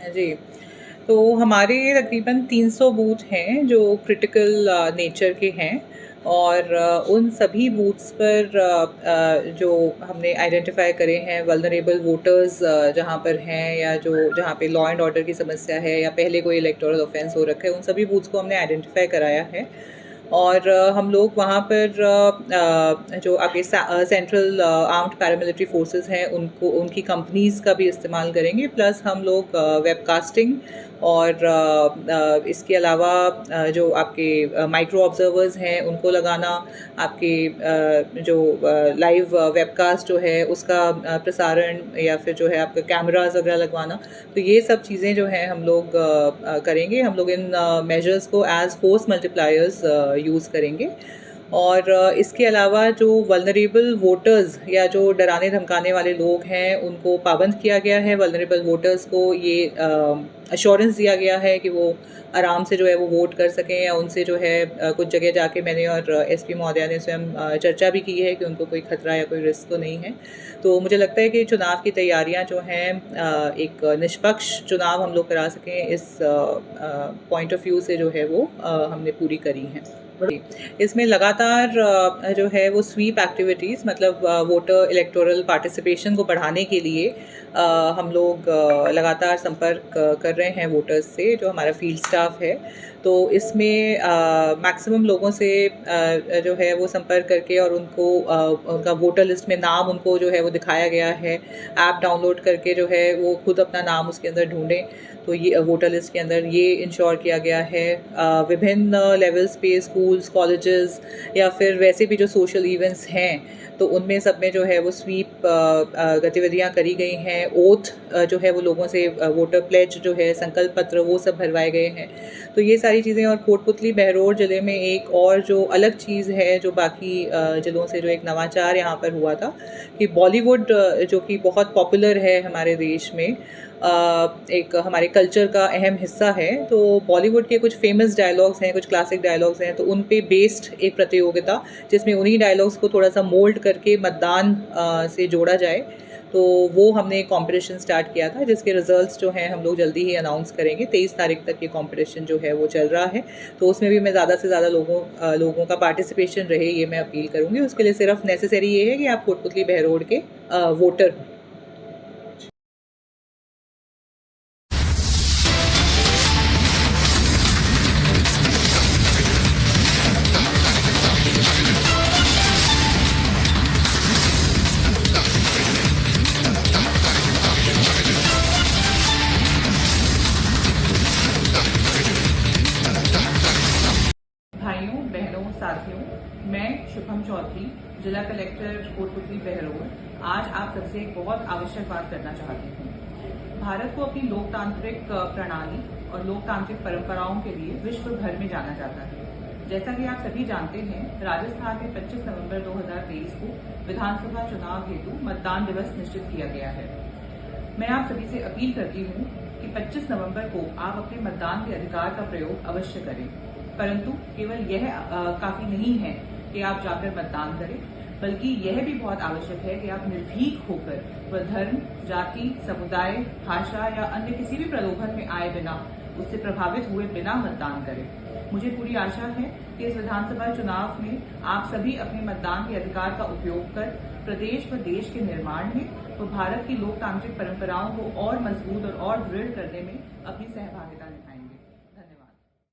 जी, तो हमारे तकरीबन 300 बूथ हैं जो क्रिटिकल नेचर के हैं और उन सभी बूथ्स पर जो हमने आइडेंटिफ़ाई करे हैं वल्नरेबल वोटर्स जहाँ पर हैं या जो जहाँ पे लॉ एंड ऑर्डर की समस्या है या पहले कोई इलेक्टोरल ऑफेंस हो रखा है, उन सभी बूथ्स को हमने आइडेंटिफ़ाई कराया है। और हम लोग वहाँ पर जो आपके सेंट्रल आर्म्ड पैरामिलिट्री फोर्सेस हैं उनको उनकी कंपनीज़ का भी इस्तेमाल करेंगे, प्लस हम लोग वेबकास्टिंग और इसके अलावा जो आपके माइक्रो ऑब्जर्वर्स हैं उनको लगाना, आपके जो लाइव वेबकास्ट जो है उसका प्रसारण या फिर जो है आपका कैमरास वगैरह लगवाना, तो ये सब चीज़ें जो हैं हम लोग करेंगे। हम लोग इन मेजर्स को एज फोर्स मल्टीप्लायर्स यूज़ करेंगे। और इसके अलावा जो वल्नरेबल वोटर्स या जो डराने धमकाने वाले लोग हैं उनको पाबंद किया गया है। वल्नरेबल वोटर्स को ये अश्योरेंस दिया गया है कि वो आराम से जो है वो वोट कर सकें, या उनसे जो है कुछ जगह जाके मैंने और एसपी महोदया ने स्वयं चर्चा भी की है कि उनको कोई खतरा या कोई रिस्क तो नहीं है। तो मुझे लगता है कि चुनाव की तैयारियां जो हैं एक निष्पक्ष चुनाव हम लोग करा सकें, इस पॉइंट ऑफ व्यू से जो है वो हमने पूरी करी हैं। इसमें लगातार जो है वो स्वीप एक्टिविटीज़, मतलब वोटर इलेक्टोरल पार्टिसिपेशन को बढ़ाने के लिए हम लोग लगातार संपर्क कर रहे हैं वोटर्स से, जो हमारा फील्ड स्टाफ है। तो इसमें मैक्सिमम लोगों से जो है वो संपर्क करके और उनको उनका वोटर लिस्ट में नाम उनको जो है वो दिखाया गया है। ऐप डाउनलोड करके जो है वो खुद अपना नाम उसके अंदर ढूंढें, तो ये वोटर लिस्ट के अंदर ये इंश्योर किया गया है। विभिन्न लेवल्स पे स्कूल्स, कॉलेजेस या फिर वैसे भी जो सोशल इवेंट्स हैं तो उनमें सब में जो है वो स्वीप गतिविधियां करी गई हैं। ओथ जो है वो लोगों से वोटर प्लेज जो है, संकल्प पत्र, वो सब भरवाए गए हैं। तो ये सारी चीज़ें। और कोटपुतली बहरोड ज़िले में एक और जो अलग चीज़ है जो बाकी ज़िलों से जो एक नवाचार यहाँ पर हुआ था कि बॉलीवुड जो कि बहुत पॉपुलर है हमारे देश में, एक हमारे कल्चर का अहम हिस्सा है, तो बॉलीवुड के कुछ फेमस डायलॉग्स हैं, कुछ क्लासिक डायलॉग्स हैं, तो उन पे बेस्ड एक प्रतियोगिता जिसमें उन्हीं डायलॉग्स को थोड़ा सा मोल्ड करके मतदान से जोड़ा जाए, तो वो हमने कंपटीशन स्टार्ट किया था, जिसके रिजल्ट्स जो हैं हम लोग जल्दी ही अनाउंस करेंगे। 23 तारीख तक ये कंपटीशन जो है वो चल रहा है, तो उसमें भी मैं ज़्यादा से ज़्यादा लोगों का पार्टिसिपेशन रहे, ये मैं अपील करूँगी। उसके लिए सिर्फ नेसेसरी ये है कि आप कोटपुतली बहरोड के वोटर हों। भाइयों बहनों साथियों, मैं शुभम चौधरी, जिला कलेक्टर कोटपुतली बहरोड, आज आप सबसे एक बहुत आवश्यक बात करना चाहती हूँ। भारत को अपनी लोकतांत्रिक प्रणाली और लोकतांत्रिक परंपराओं के लिए विश्व भर में जाना जाता है। जैसा कि आप सभी जानते हैं, राजस्थान में 25 नवंबर 2023 को विधानसभा चुनाव हेतु मतदान दिवस निश्चित किया गया है। मैं आप सभी से अपील करती हूँ कि 25 नवंबर को आप अपने मतदान के अधिकार का प्रयोग अवश्य करें, परंतु केवल यह काफी नहीं है कि आप जाकर मतदान करें, बल्कि यह भी बहुत आवश्यक है कि आप निर्भीक होकर वह धर्म, जाति, समुदाय, भाषा या अन्य किसी भी प्रलोभन में आए बिना, उससे प्रभावित हुए बिना मतदान करें। मुझे पूरी आशा है कि इस विधानसभा चुनाव में आप सभी अपने मतदान के अधिकार का उपयोग कर प्रदेश व देश के निर्माण में व भारत की लोकतांत्रिक परंपराओं को और मजबूत और दृढ़ करने में अपनी सहभागिता निभाएंगे।